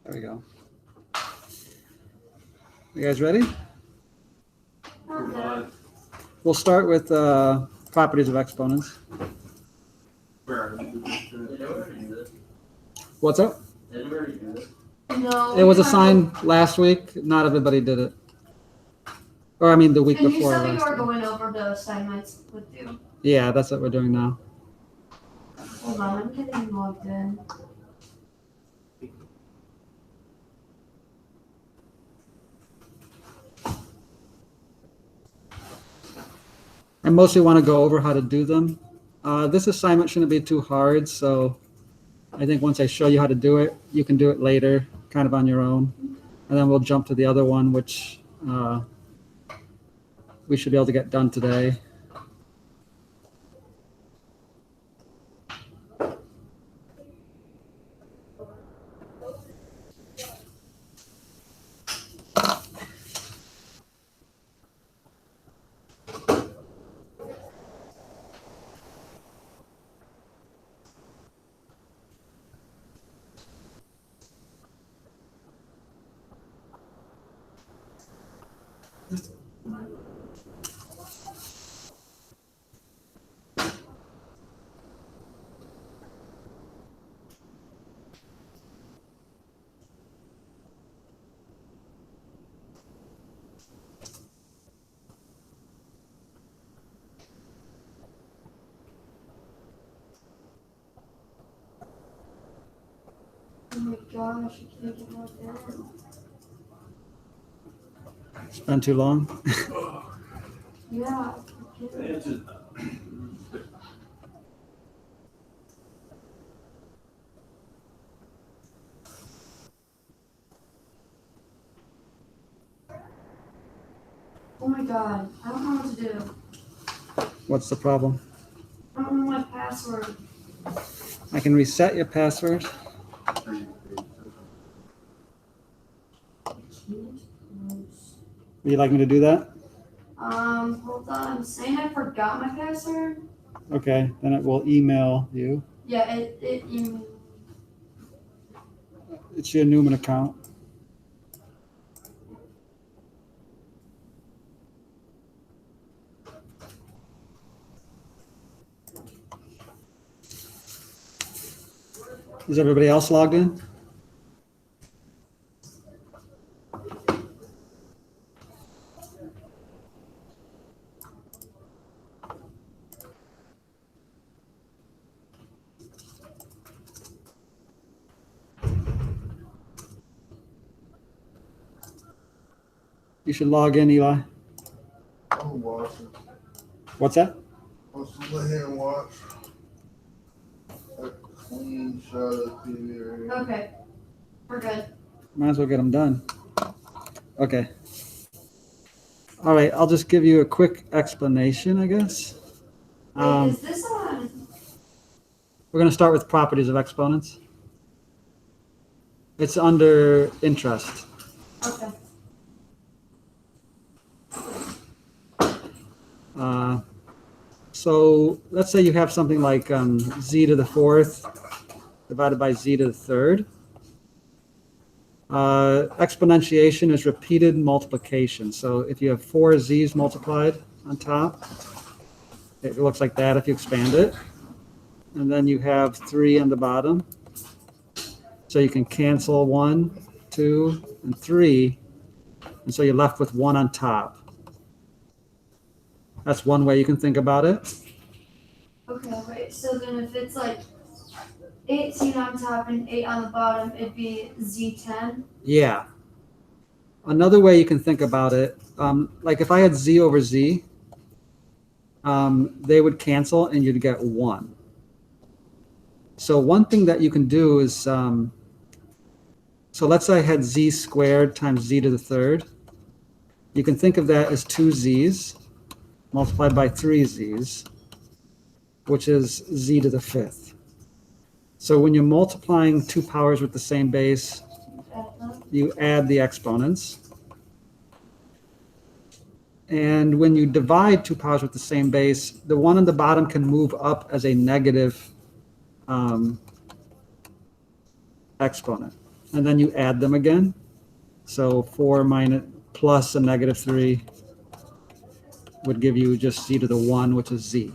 There we go. You guys ready? Okay. We'll start with properties of exponents. What's up? No. It was assigned last week. Not everybody did it. Or I mean the week And you before said that you last were week. going over the assignments with you. Yeah, that's what we're doing now. Hold on, I'm getting logged in. I mostly want to go over how to do them. This assignment shouldn't be too hard, so I think once I show you how to do it, you can do it later, kind of on your own. And then we'll jump to the other one, which we should be able to get done today. Oh my gosh, I can't get logged in. It's been too long. Yeah. I can't. Oh my god, I don't know what to do. What's the problem? I don't know my password. I can reset your password. Would you like me to do that? Hold on. I'm saying I forgot my password. Okay, then it will email you. Yeah, you. It's your Newman account. Is everybody else logged in? You should log in, Eli. I'm watching. What's that? Let's lay here and watch a clean shot of the TV area. Okay. We're good. Might as well get them done. Okay. All right, I'll just give you a quick explanation, I guess. Wait, is this on? We're going to start with properties of exponents. It's under interest. Okay. So let's say you have something like z to the fourth divided by z to the third. Exponentiation is repeated multiplication. So if you have 4 z's multiplied on top, it looks like that if you expand it. And then you have 3 on the bottom. So you can cancel 1, 2, and 3. And so you're left with 1 on top. That's one way you can think about it. Okay, wait. So then if it's like 18 on top and 8 on the bottom, it'd be Z10. Yeah. Another way you can think about it, like if I had z over z, they would cancel and you'd get 1. So one thing that you can do is, so let's say I had z squared times z to the third. You can think of that as 2 z's multiplied by 3 z's, which is z to the fifth. So when you're multiplying 2 powers with the same base, you add the exponents. And when you divide 2 powers with the same base, the one on the bottom can move up as a negative exponent. and then you add them again. So 4 minus plus a negative 3 would give you just z to the 1, which is z.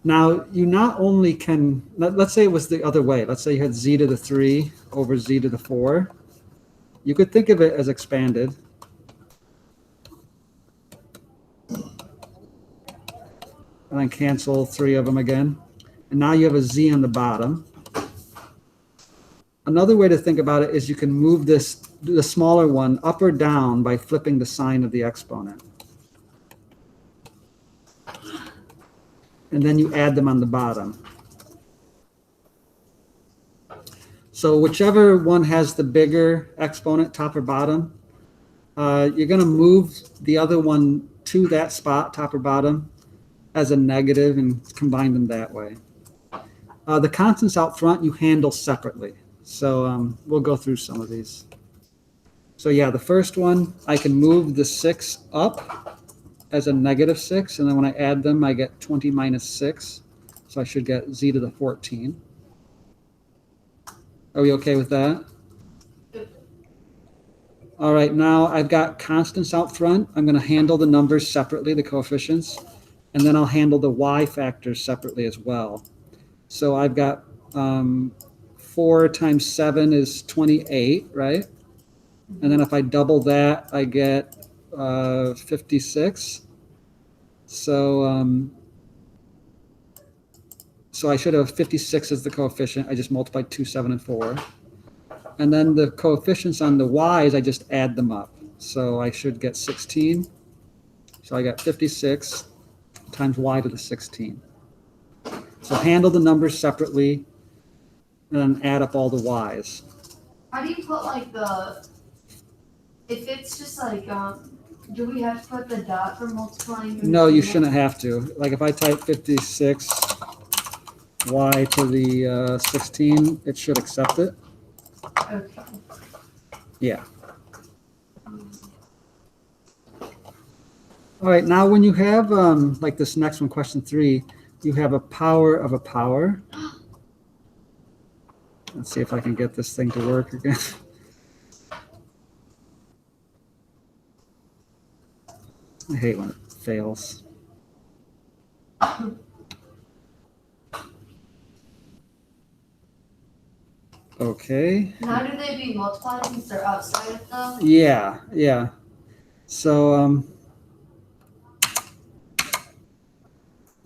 Now, you not only can, let's say it was the other way. Let's say you had z to the 3 over z to the 4. You could think of it as expanded. And then cancel 3 of them again. And now you have a z on the bottom. Another way to think about it is you can move this, the smaller one, up or down by flipping the sign of the exponent. And then you add them on the bottom. So whichever one has the bigger exponent, top or bottom, you're going to move the other one to that spot, top or bottom, as a negative and combine them that way. The constants out front you handle separately. So we'll go through some of these. So yeah, the first one, I can move the 6 up as a negative 6, and then when I add them, I get 20 minus 6. So I should get z to the 14. Are we okay with that? All right, now I've got constants out front. I'm going to handle the numbers separately, the coefficients, and then I'll handle the y factors separately as well. So I've got 4 times 7 is 28, right? And then if I double that, I get 56. So so I should have 56 as the coefficient. I just multiplied 2, 7, and 4. And then the coefficients on the y's, I just add them up. So I should get 16. So I got 56 times y to the 16. So handle the numbers separately and then add up all the y's. How do you put like the, if it's just like, do we have to put the dot for multiplying? No, you shouldn't have to. Like if I type 56 y to the 16, it should accept it. Okay. Yeah. All right, now when you have, like this next one, question 3, you have a power of a power. Let's see if I can get this thing to work again. I hate when it fails. Okay. Now do they be multiplied since they're outside of them? Yeah, yeah. So,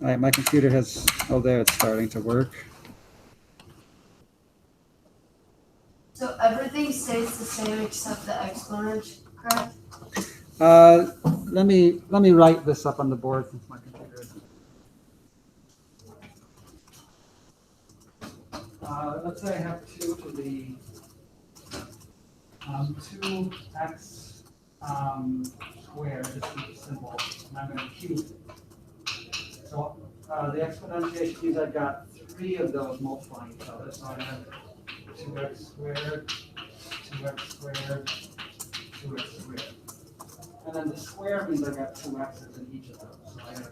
all right, my computer has, oh, there, it's starting to work. So everything stays the same except the exponent, correct? Let me write this up on the board since my computer isn't. Let's say I have 2 to the 2x squared, just keep it simple, and I'm going to cube it. So the exponentiation means I've got 3 of those multiplying each other. So I have 2x squared, 2x squared, 2x squared. And then the square means I've got 2 x's in each of those. So I have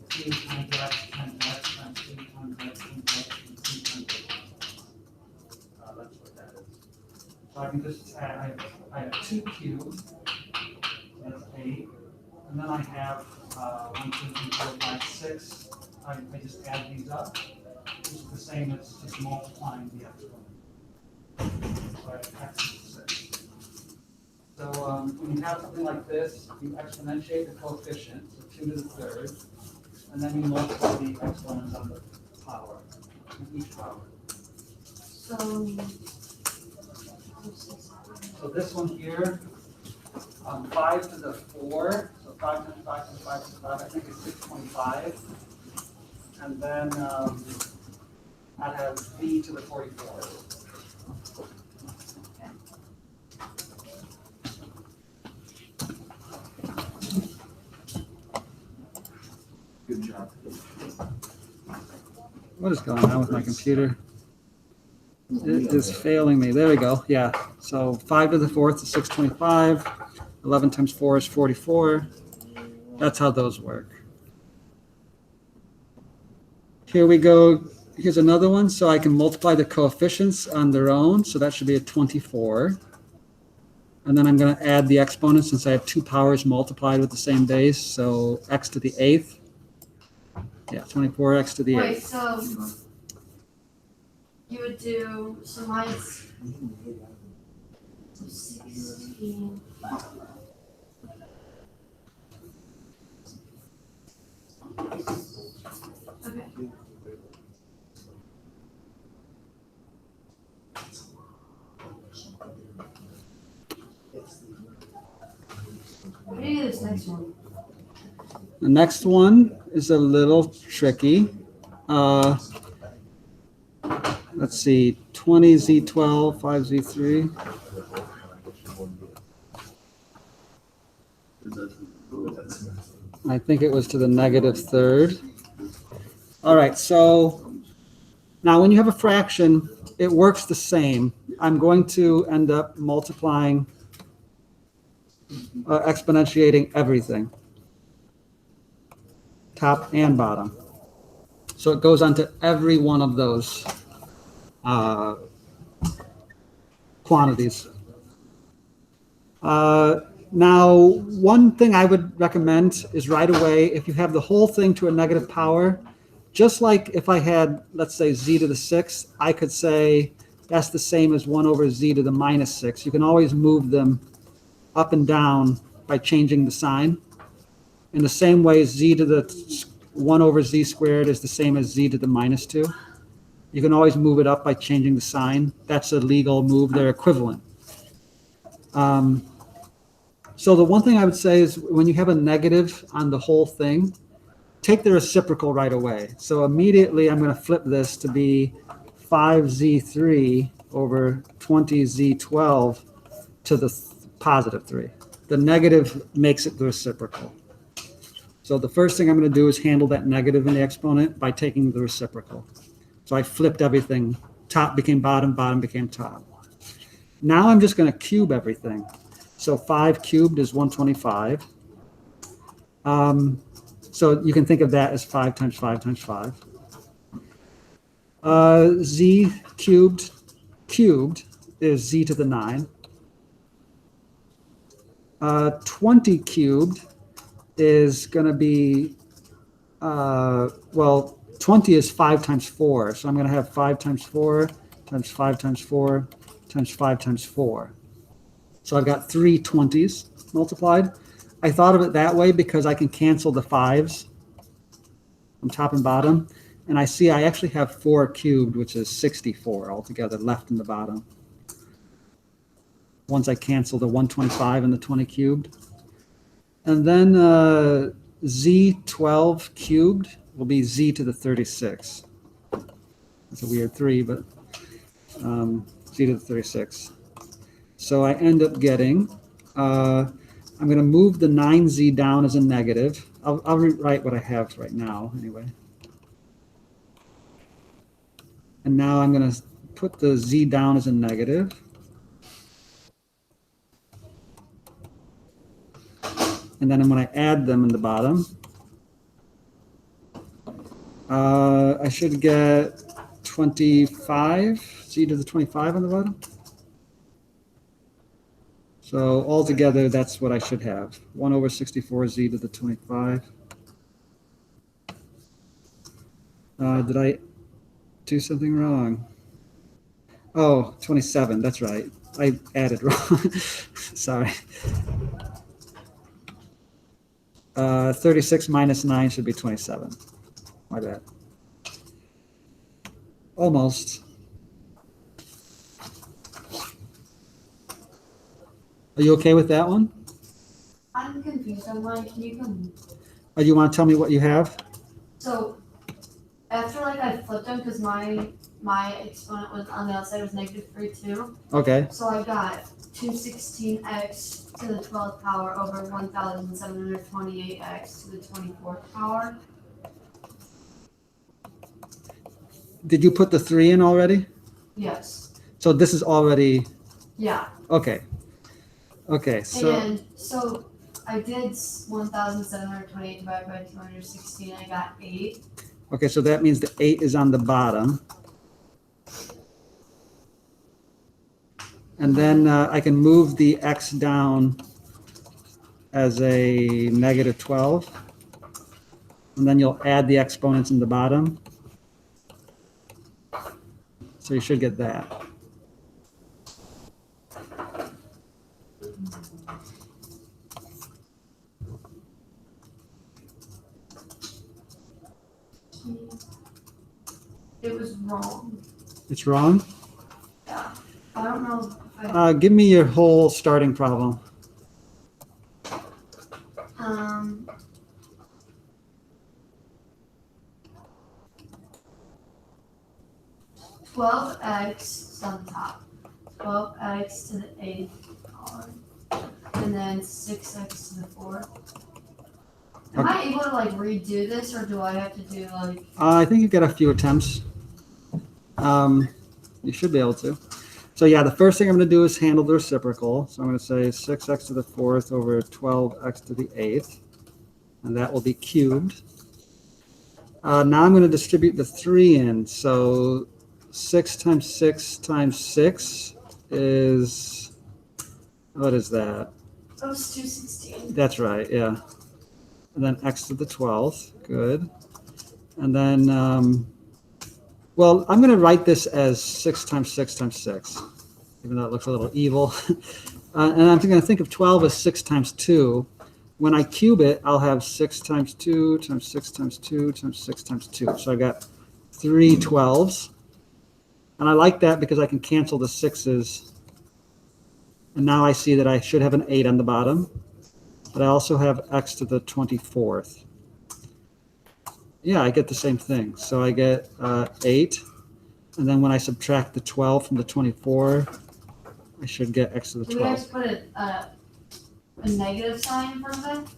2 times x times x times 2 times x times x and 2 times x. That's what that is. So I can just add, I have 2 cubed, that's 8. And then I have 1, 2, 3, 4, 5, 6. I just add these up, which is the same as just multiplying the exponent. So I have x is 6. So when you have something like this, you exponentiate the coefficient, so 2 to the 3rd, and then you multiply the exponents on the power, each power. So this one here, 5 to the 4, so 5 times 5 times 5 times 5, I think it's 625. And then I'd have v to the 44. Good job. What is going on with my computer? It is failing me. There we go. Yeah. So 5 to the 4th is 625. 11 times 4 is 44. That's how those work. Here we go. here's another one. So I can multiply the coefficients on their own. So that should be a 24. And then I'm going to add the exponent since I have two powers multiplied with the same base. So x to the 8th. Yeah, 24x to the 8th. Wait, so you would do, so mine's 16. Okay. What do you do this next one? The next one is a little tricky. Let's see, 20z12, 5z3. I think it was to the negative third. All right, so now when you have a fraction, it works the same. I'm going to end up multiplying, exponentiating everything, top and bottom. So it goes onto every one of those quantities. Now, one thing I would recommend is right away, if you have the whole thing to a negative power, just like if I had, let's say, z to the 6th, I could say that's the same as 1 over z to the minus 6. You can always move them up and down by changing the sign. In the same way, z to the 1 over z squared is the same as z to the minus 2. You can always move it up by changing the sign. That's a legal move. They're equivalent. So the one thing I would say is when you have a negative on the whole thing, take the reciprocal right away. So immediately I'm going to flip this to be 5z3 over 20z12 to the positive 3. The negative makes it the reciprocal. So the first thing I'm going to do is handle that negative in the exponent by taking the reciprocal. So I flipped everything. Top became bottom, bottom became top. Now I'm just going to cube everything. So 5 cubed is 125. So you can think of that as 5 times 5 times 5. Z cubed is z to the 9. 20 cubed is going to be, 20 is 5 times 4. So I'm going to have 5 times 4 times 5 times 4 times 5 times 4. So I've got 3 20s multiplied. I thought of it that way because I can cancel the 5s from top and bottom. And I see I actually have 4 cubed, which is 64 altogether left in the bottom. Once I cancel the 125 and the 20 cubed. And then z12 cubed will be z to the 36. That's a weird 3, but z to the 36. So I end up getting, I'm going to move the 9z down as a negative. I'll rewrite what I have right now anyway. And now I'm going to put the z down as a negative. And then when I add them in the bottom, I should get 25, z to the 25 on the bottom. So altogether, that's what I should have. 1 over 64 z to the 25. Did I do something wrong? Oh, 27, that's right. I added wrong. Sorry. 36 minus 9 should be 27. My bad. Almost. Are you okay with that one? I'm confused. I'm like, can you come? Or you want to tell me what you have? So after like I flipped them because my exponent was on the outside was -3 too. Okay. So I got 216x to the 12th power over 1728x to the 24th power. Did you put the 3 in already? Yes. So this is already, Yeah. okay. Okay, so, And so I did 1728 divided by 216. I got 8. Okay, so that means the 8 is on the bottom. And then I can move the x down as a negative 12. And then you'll add the exponents in the bottom. So you should get that. It was wrong. It's wrong? Yeah. I don't know if I, Give me your whole starting problem. um, twelve x on top. 12x to the 8th column. And then 6x to the 4th. Am I able to like redo this or do I have to do like I think you've got a few attempts. You should be able to. So yeah, the first thing I'm going to do is handle the reciprocal. So I'm going to say 6x to the 4th over 12x to the 8th. And that will be cubed. Now I'm going to distribute the 3 in. So 6 times 6 times 6 is, what is that? oh it's 216. That's right, yeah. And then x to the 12th, good. And then, well, I'm going to write this as 6 times 6 times 6, even though it looks a little evil. And I'm going to think of 12 as 6 times 2. When I cube it, I'll have 6 times 2 times 6 times 2 times 6 times 2. So I got 3 12s. And I like that because I can cancel the 6's. And now I see that I should have an 8 on the bottom. But I also have x to the 24th. Yeah, I get the same thing. So I get 8. And then when I subtract the 12 from the 24, I should get x to the Do we have to 12. put a negative sign in front of it?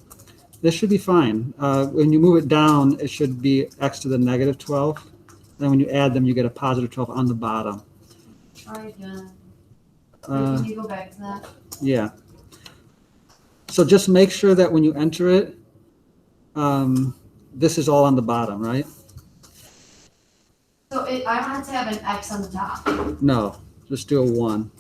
This should be fine. When you move it down, it should be x to the negative 12. Then when you add them, you get a positive 12 on the bottom. Try again. Uh, Can you go back to that? Yeah. So just make sure that when you enter it, this is all on the bottom, right? So I don't have to have an X on the top. No, just do a 1.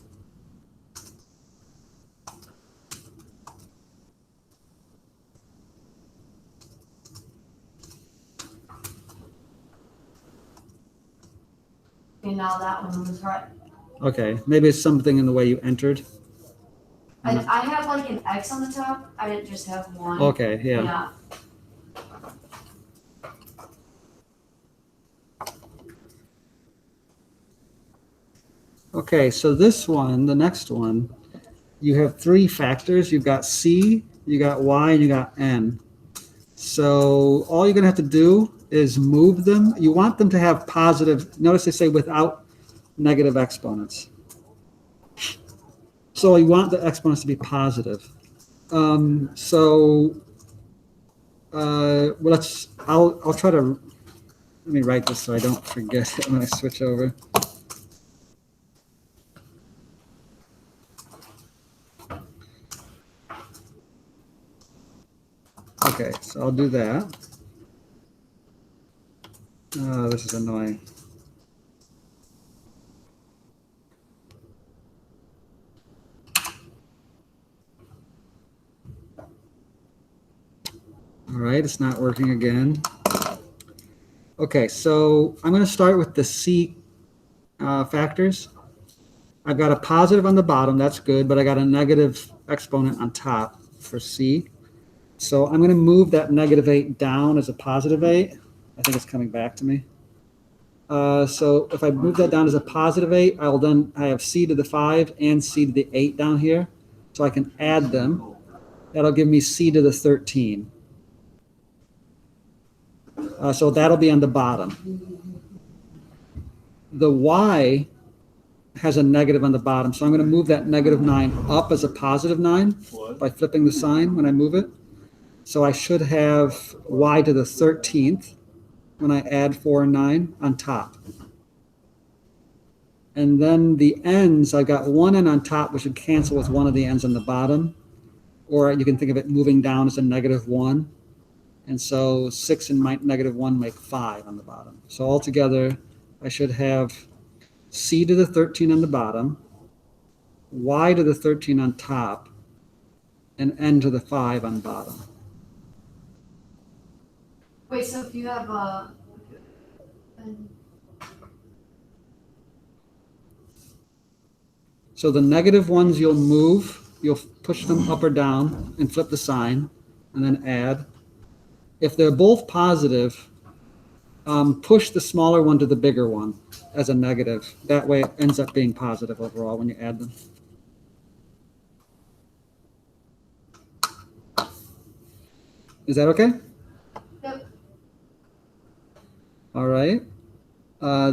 Okay, now that one was right. Okay, maybe it's something in the way you entered. I have like an X on the top. I didn't just have one. Okay, yeah. Yeah. Okay, so this one, the next one, you have 3 factors. You've got c, you got y, and you got n. So all you're going to have to do is move them. You want them to have positive, notice they say without negative exponents. So you want the exponents to be positive. Well, I'll try to, let me write this so I don't forget it when I switch over. Okay, so I'll do that. This is annoying. All right, it's not working again. Okay, so I'm going to start with the C factors. I've got a positive on the bottom, that's good, but I got a negative exponent on top for C. So I'm going to move that negative 8 down as a positive 8. I think it's coming back to me. So if I move that down as a positive 8, I have C to the 5 and C to the 8 down here. So I can add them. That'll give me C to the 13. So that'll be on the bottom. The Y has a negative on the bottom. So I'm going to move that negative 9 up as a positive 9 by flipping the sign when I move it. So I should have Y to the 13th when I add 4 and 9 on top. And then the ends, I've got 1 n on top, which would cancel with one of the ends on the bottom. Or you can think of it moving down as a negative 1. And so 6 and negative 1 make 5 on the bottom. So altogether, I should have c to the 13 on the bottom, y to the 13 on top, and n to the 5 on bottom. Wait, so if you have an So the negative ones you'll push them up or down and flip the sign, and then add. If they're both positive, push the smaller one to the bigger one as a negative. That way it ends up being positive overall when you add them. Is that okay? Yep. All right.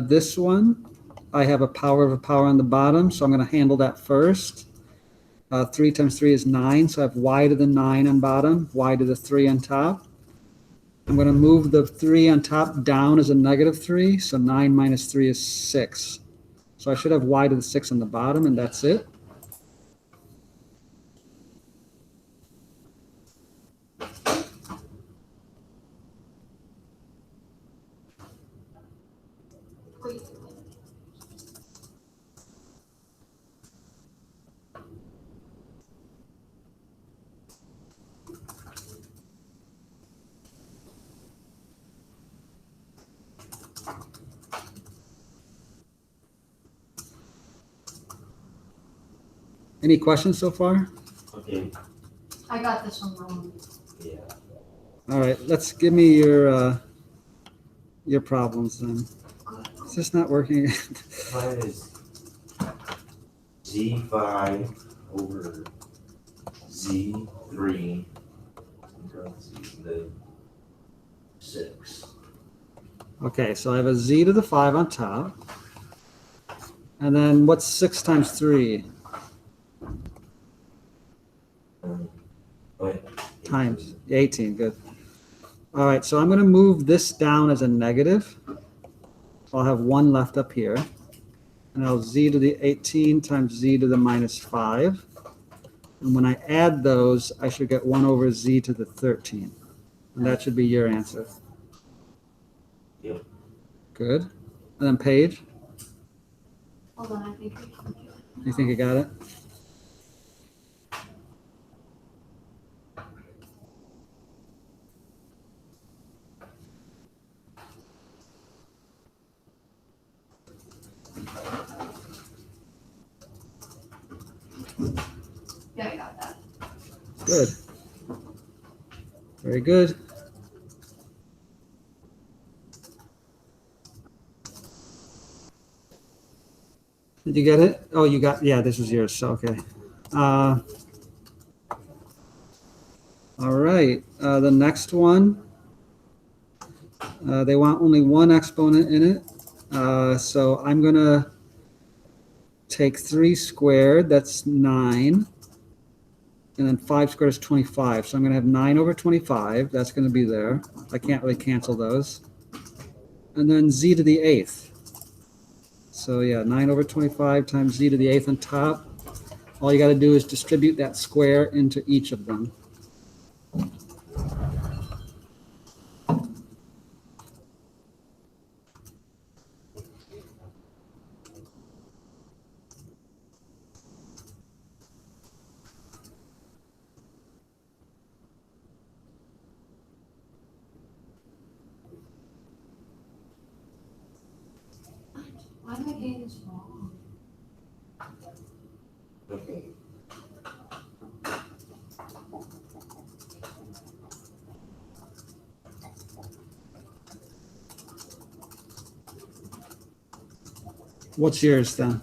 This one, I have a power of a power on the bottom, so I'm going to handle that first. 3 times 3 is 9, so I have y to the 9 on bottom, y to the 3 on top. I'm going to move the 3 on top down as a negative 3, so 9 minus 3 is 6. So I should have y to the 6 on the bottom, and that's it. wait. Any questions so far? Okay, I got this one wrong. yeah. All right, let's give me your problems then. Is this not working? Mine is Z5 over Z3 the 6. Okay, so I have a z to the 5 on top. And then what's 6 times 3? Wait. Times 18, good. All right, so I'm going to move this down as a negative. So I'll have 1 left up here. And I'll z to the 18 times z to the minus 5. And when I add those, I should get 1 over z to the 13. And that should be your answer. Yep. Good. And then Paige, Hold on, I think I can do it. you think you got it? Yeah, I got that. Good. Very good. Did you get it? Oh, you got, yeah, this was yours, so, okay. All right, the next one, they want only one exponent in it. So I'm gonna take 3 squared, that's 9. And then 5 squared is 25. So I'm gonna have 9 over 25, that's gonna be there. I can't really cancel those. And then z to the 8th. So yeah, 9 over 25 times z to the 8th on top. All you got to do is distribute that square into each of them. Why am I getting this wrong? Okay. What's yours then?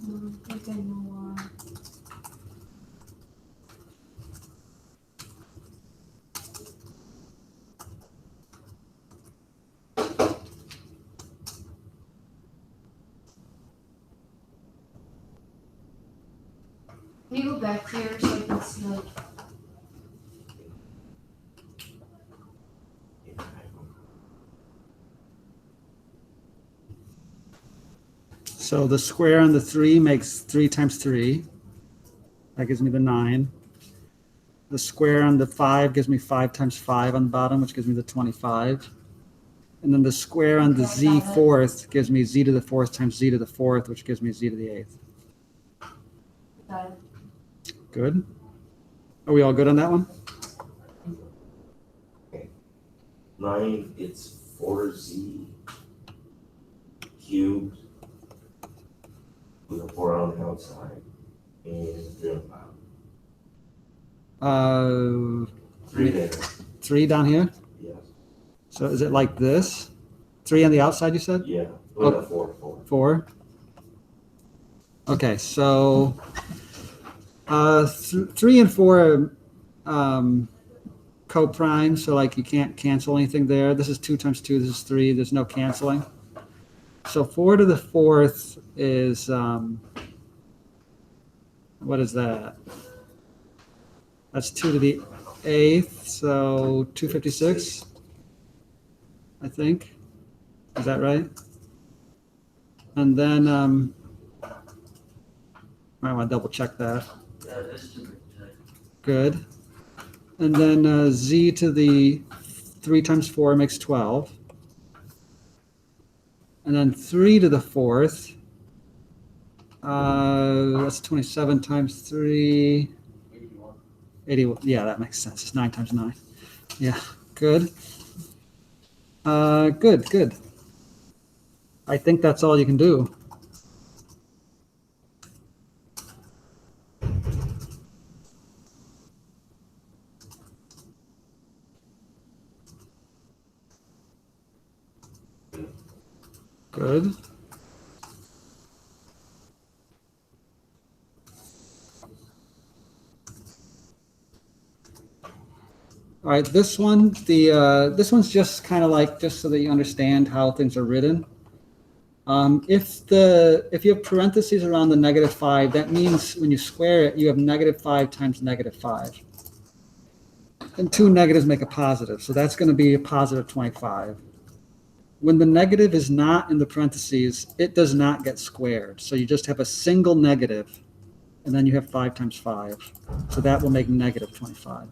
I think I know why. Can you go back here so I can see like So the square on the 3 makes 3 times 3. That gives me the 9. the square on the 5 gives me 5 times 5 on the bottom, which gives me the 25. And then the square on the Okay, z got it. fourth gives me z to the fourth times z to the fourth, which gives me z to the 8th. Okay. Good? Are we all good on that one? 9, it's 4z cubed with a 4 on the outside and 3 on the bottom. 3 there, 3 down here? yes, So is it like this? 3 on the outside, you said? yeah, with a 4, 4? Okay, so 3 and 4 are co-prime, so like you can't cancel anything there. This is 2 times 2, this is 3, there's no canceling. So 4 to the 4th is, what is that? That's 2 to the 8th, so 256, I think. Is that right? And then, I want to double check that. Good. And then z to the 3 times 4 makes 12. And then 3 to the 4th, that's 27 times 3. 81. Yeah, that makes sense. It's 9 times 9. Yeah, good. Good. I think that's all you can do. Good. All right, this one, this one's just kind of like, just so that you understand how things are written. If you have parentheses around the -5, that means when you square it, you have -5 times -5. And 2 negatives make a positive, so that's going to be a positive 25. When the negative is not in the parentheses, it does not get squared. So you just have a single negative, and then you have 5 times 5. So that will make -25.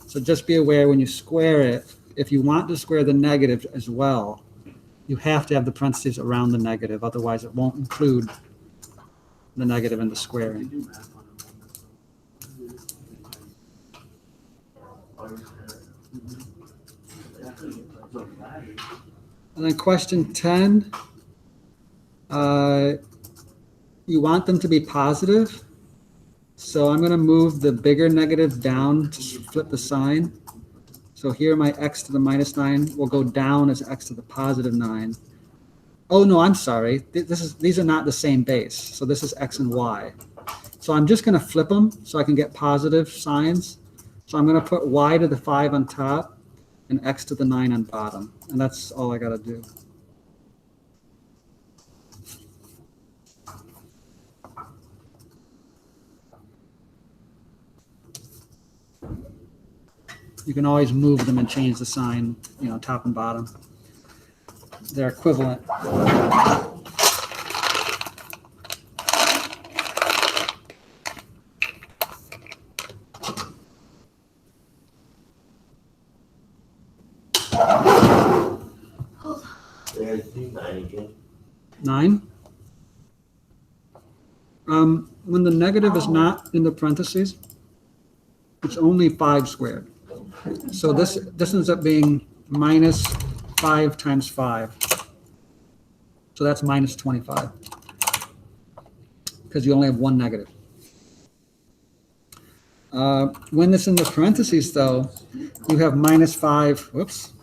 So just be aware when you square it, if you want to square the negative as well, you have to have the parentheses around the negative. Otherwise, it won't include the negative in the squaring. And then question 10, you want them to be positive. So I'm going to move the bigger negative down to flip the sign. So here my x to the -9 will go down as x to the +9. Oh no, I'm sorry. These are not the same base. So this is x and y. So I'm just going to flip them so I can get positive signs. So I'm going to put y to the 5 on top and x to the 9 on bottom. And that's all I got to do. You can always move them and change the sign, top and bottom. They're equivalent. Yeah, do 9 again. 9. When the negative is not in the parentheses, it's only 5 squared. So this ends up being -5 times 5. So that's -25. Because you only have one negative. When it's in the parentheses, though, you have -5. Whoops.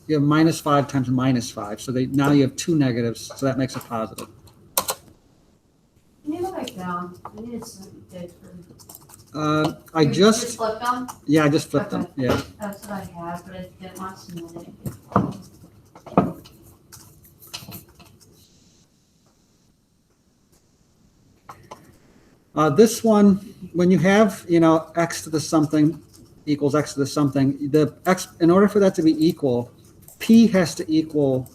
You have -5 times -5. So now you have 2 negatives. So that makes a positive. Can you go back down? I needed some data for. I You just flipped them? yeah, I just flipped them. Okay. Yeah. That's what I had, but I didn't want to know it. This one, when you have, x to the something equals x to the something, the x, in order for that to be equal, p has to equal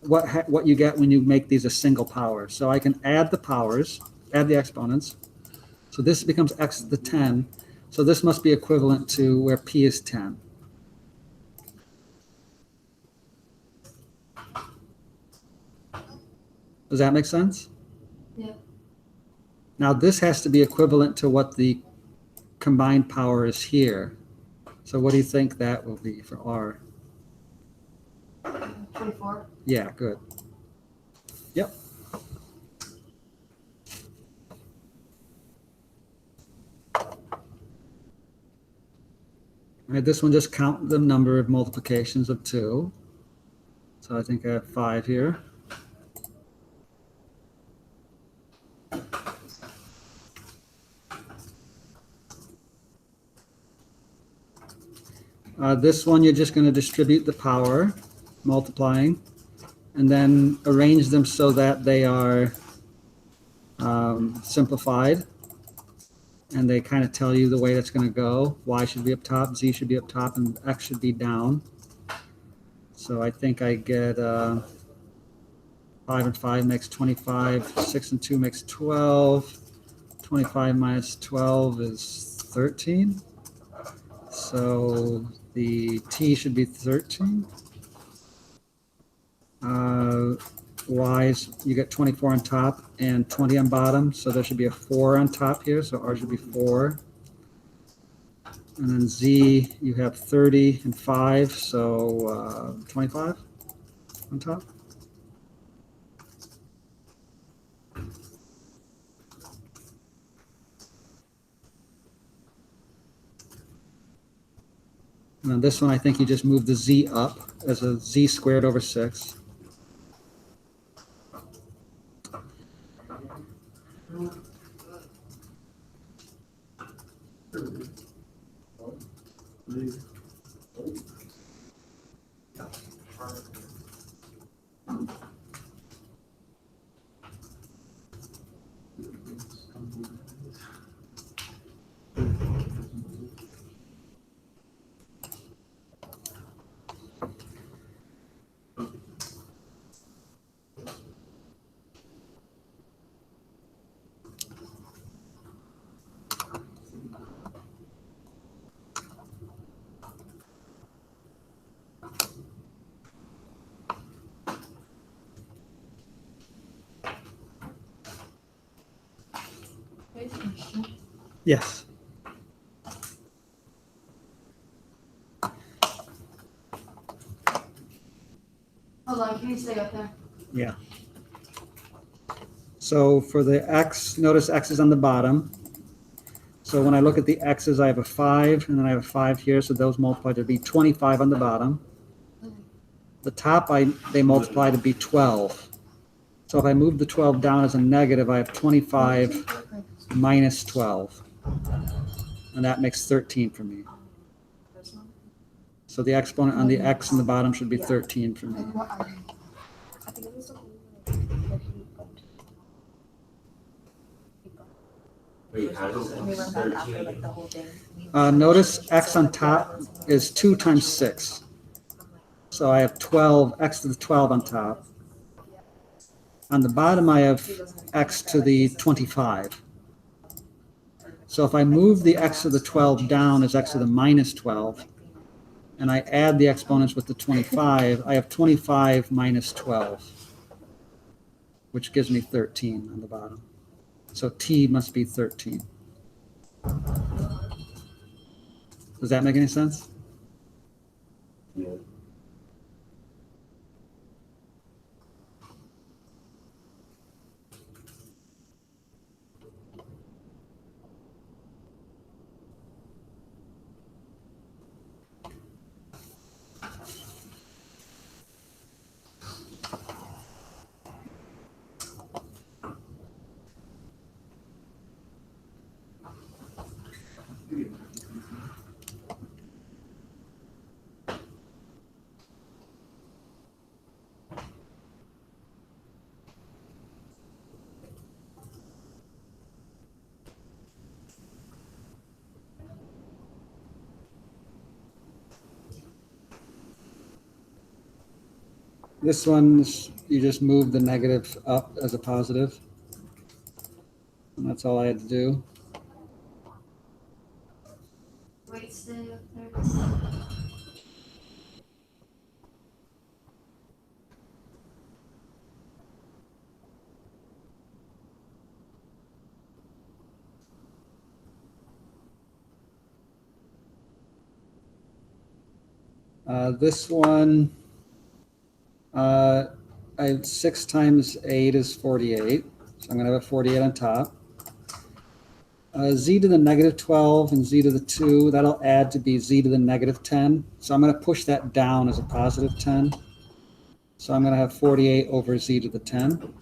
what you get when you make these a single power. So I can add the powers. add the exponents. So this becomes x to the 10. So this must be equivalent to where p is 10. Does that make sense? Yeah. Now this has to be equivalent to what the combined power is here. So what do you think that will be for R? 24. Yeah, good. Yep. All right, this one just count the number of multiplications of 2. So I think I have 5 here. This one, you're just going to distribute the power, multiplying, and then arrange them so that they are simplified. And they kind of tell you the way that's going to go. Y should be up top, Z should be up top, and X should be down. So I think I get 5 and 5 makes 25, 6 and 2 makes 12, 25 minus 12 is 13. So the T should be 13. Y's, you get 24 on top and 20 on bottom, so there should be a 4 on top here, so R should be 4. And then Z, you have 30 and 5, so 25 on top. And on this one, I think you just move the Z up as a Z squared over 6. Yes. Hold on, can you stay up there? Yeah. So for the X, notice X is on the bottom. So when I look at the X's, I have a 5, and then I have a 5 here, so those multiply to be 25 on the bottom. The top, they multiply to be 12. So if I move the 12 down as a negative, I have 25 minus 12. And that makes 13 for me. So the exponent on the X in the bottom should be 13 for me. Wait, how does We X went back after like 13? the whole thing. Notice X on top is 2 times 6. So I have 12, X to the 12 on top. On the bottom, I have X to the 25. So if I move the X to the 12 down as X to the minus 12, and I add the exponents with the 25, I have 25 minus 12, which gives me 13 on the bottom. So T must be 13. Does that make any sense? Yeah. This one, you just move the negative up as a positive. And that's all I had to do. Wait, stay up there. This one, I have 6 times 8 is 48. So I'm going to have a 48 on top. Z to the negative 12 and Z to the 2, that'll add to be Z to the negative 10. So I'm going to push that down as a positive 10. So I'm going to have 48 over Z to the 10.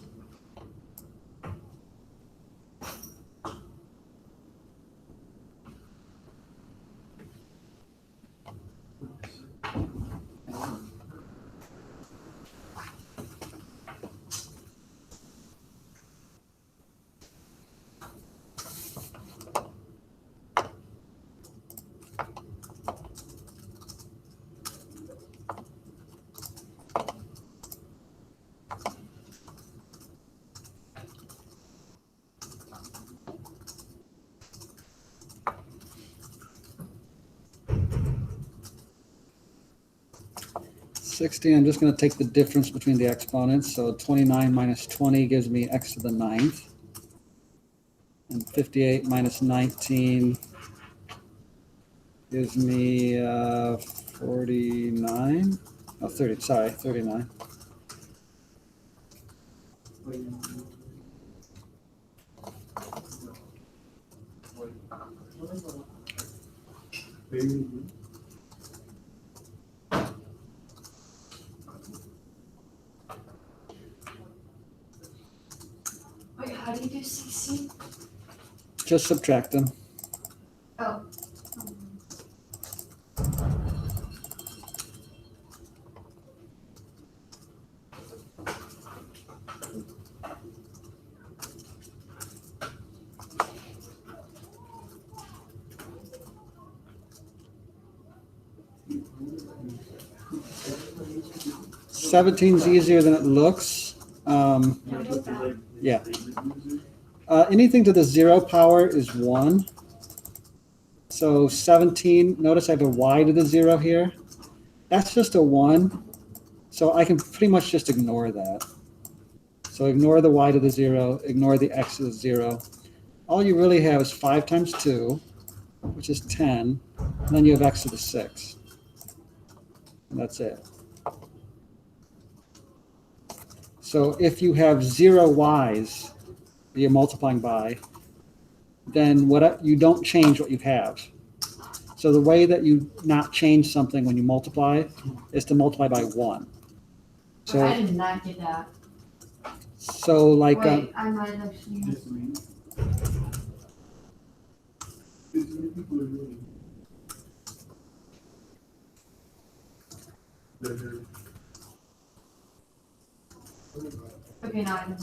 I'm just going to take the difference between the exponents. So 29 minus 20 gives me x to the 9th. And 58 minus 19 gives me 49. Oh, 30, sorry, 39. Wait, how do you do 16? Just subtract them. Oh. 17's easier than it looks. Yeah. Anything to the 0 power is 1. So 17, notice I have a y to the 0 here. That's just a 1. So I can pretty much just ignore that. So ignore the y to the 0, ignore the x to the 0. All you really have is 5 times 2, which is 10. And then you have x to the 6. And that's it. So if you have 0 y's that you're multiplying by, then you don't change what you have. So the way that you not change something when you multiply is to multiply by 1. But I did not get that. So like Wait, I might have seen. Okay, now I can.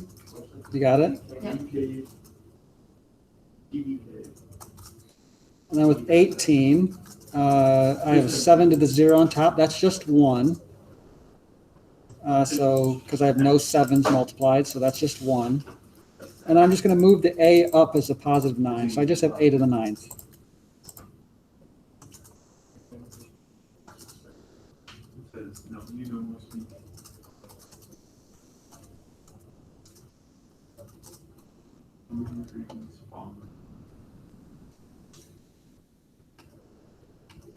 you got it? And then with 18, I have 7 to the 0 on top. That's just 1. So because I have no 7s multiplied, so that's just 1. And I'm just going to move the a up as a positive 9. So I just have a to the 9th.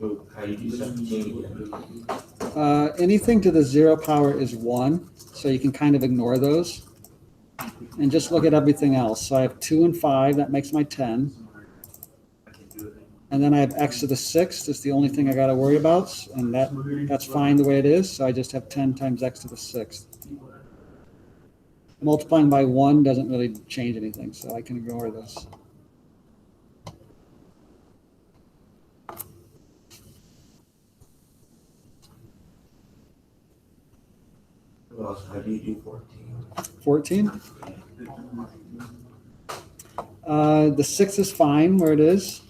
So how you do 17 again? Anything to the 0 power is 1. So you can kind of ignore those. And just look at everything else. So I have 2 and 5. That makes my 10. And then I have x to the 6th. That's the only thing I got to worry about. And that's fine the way it is. So I just have 10 times x to the 6th. Multiplying by 1 doesn't really change anything, so I can ignore this. Well, how do you do 14? 14? The 6 is fine where it is.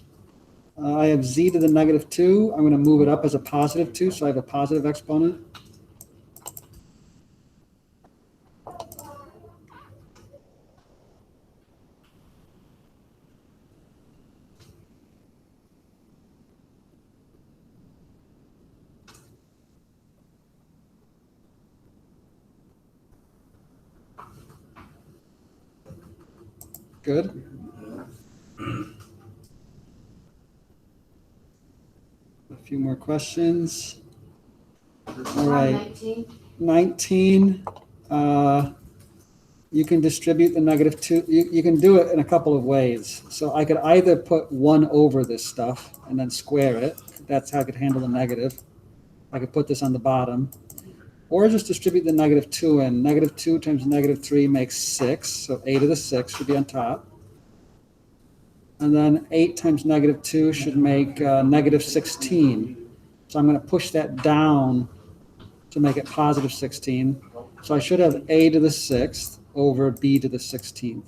I have z to the negative 2. I'm going to move it up as a positive 2, so I have a positive exponent. Good. A few more questions. All right. 19. 19, you can distribute the negative 2. You can do it in a couple of ways. So I could either put 1 over this stuff and then square it. That's how I could handle the negative. I could put this on the bottom. Or just distribute the negative 2 in. Negative 2 times negative 3 makes 6. So a to the 6 should be on top. And then 8 times negative 2 should make negative 16. So I'm going to push that down to make it positive 16. So I should have a to the 6th over b to the 16th.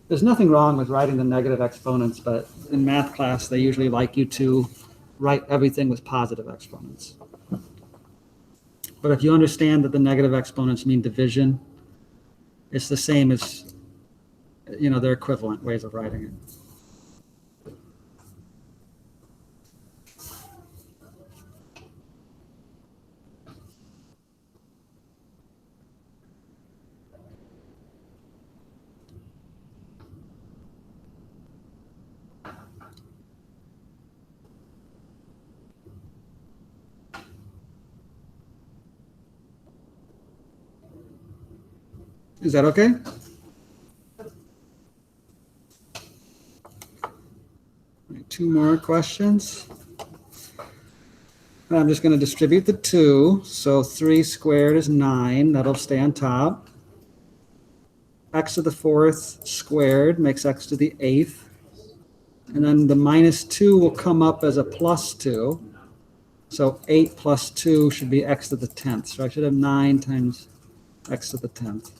There's nothing wrong with writing the negative exponents, but in math class, they usually like you to write everything with positive exponents. But if you understand that the negative exponents mean division, it's the same as, they're equivalent ways of writing it. Is that okay? Two more questions. I'm just going to distribute the 2. So 3 squared is 9. That'll stay on top. X to the 4th squared makes x to the 8th. And then the minus 2 will come up as a plus 2. So 8 plus 2 should be x to the 10th. So I should have 9 times x to the 10th.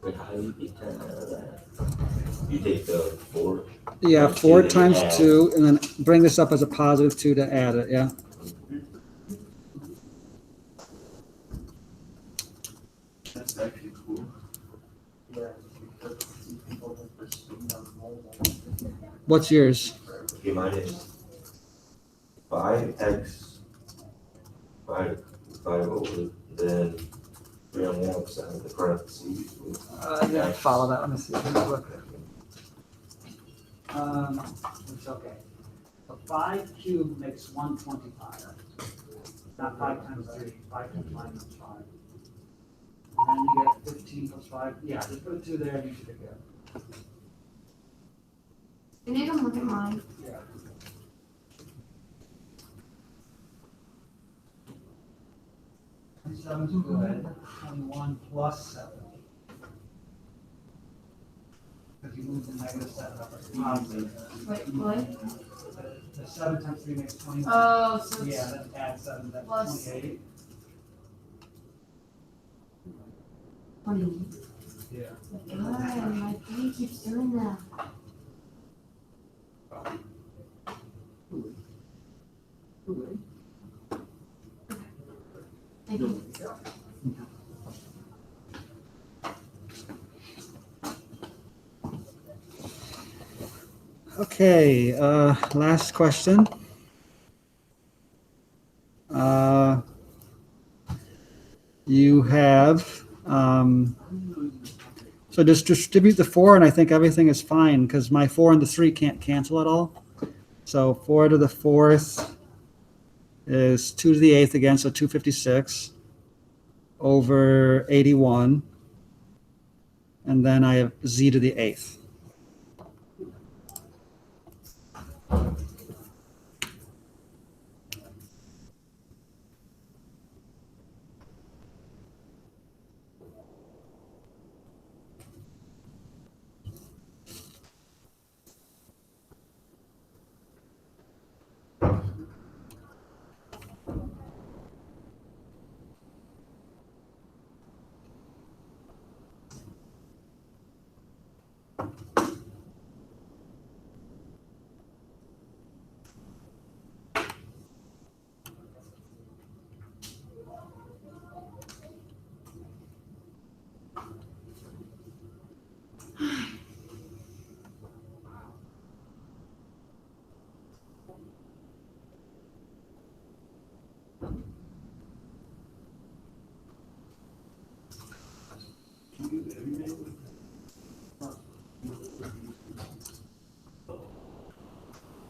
Wait, how do you get 10 out of that? You take the 4. Yeah, Times 4 2, times add. 2, and then bring this up as a positive 2 to add it, yeah. That's actually cool. What's yours? Okay, mine is 5x 5 over, then 3 on the outside of the parentheses. I didn't follow that. Let me see. Let me look. It's okay. So 5 cubed makes 125. Not 5 times 3. 5 times 9 is 5. And then you get 15 plus 5. Yeah, just put a 2 there and you should be good. You need to look at mine. Yeah. Seven's good. 21 plus 7. Because you move the negative 7 up as positive. Wait, what? The 7 times 3 makes 21. Oh, so Yeah, it's then add 7, that's Plus- 28. 20. Yeah. God, my brain keeps doing that. Thank you. Okay, last question. You have, so just distribute the 4, and I think everything is fine, because my 4 and the 3 can't cancel at all. So 4 to the 4th is 2 to the 8th again, so 256 over 81. And then I have z to the 8th.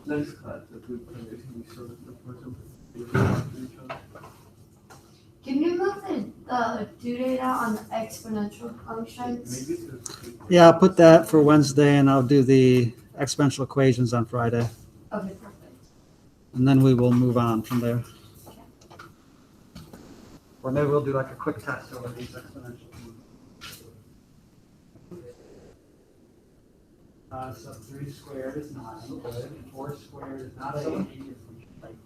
Nice cut, if we put it, we sort of put them. Can you move the due date out on the exponential functions? Maybe it's. Yeah, I'll put that for Wednesday and I'll do the exponential equations on Friday. Okay, perfect. And then we will move on from there. Or maybe we'll do like a quick test over these exponential. So 3 squared is 9, good. 4 squared is not 8. Like,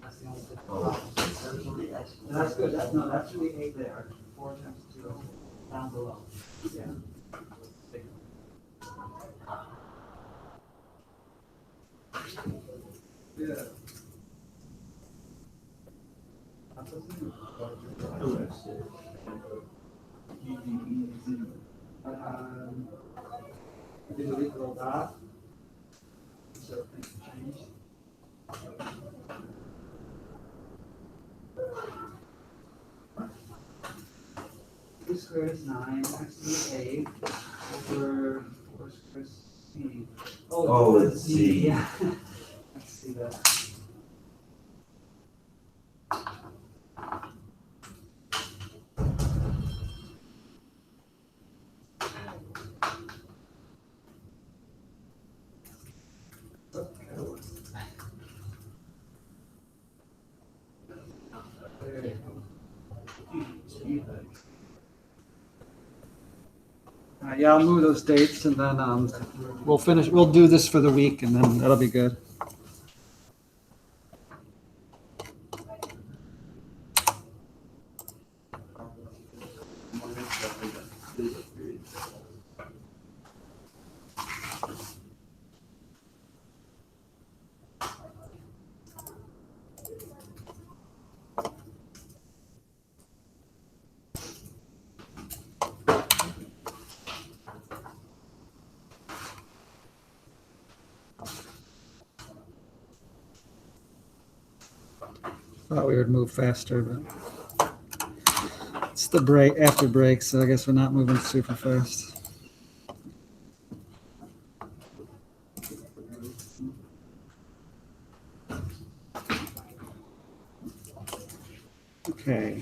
that's the only thing. That's good. That should be 8 there. 4 times 2 down below. Yeah. Yeah. Did you leave the little dot? So things changed. Three squared is 9, x is 8, over 4 squared is c. Oh, it's z. Yeah. Let's see that. Yeah, I'll move those dates and then we'll do this for the week and then that'll be good. Thought we would move faster, but it's the break after break, so I guess we're not moving super fast. Okay.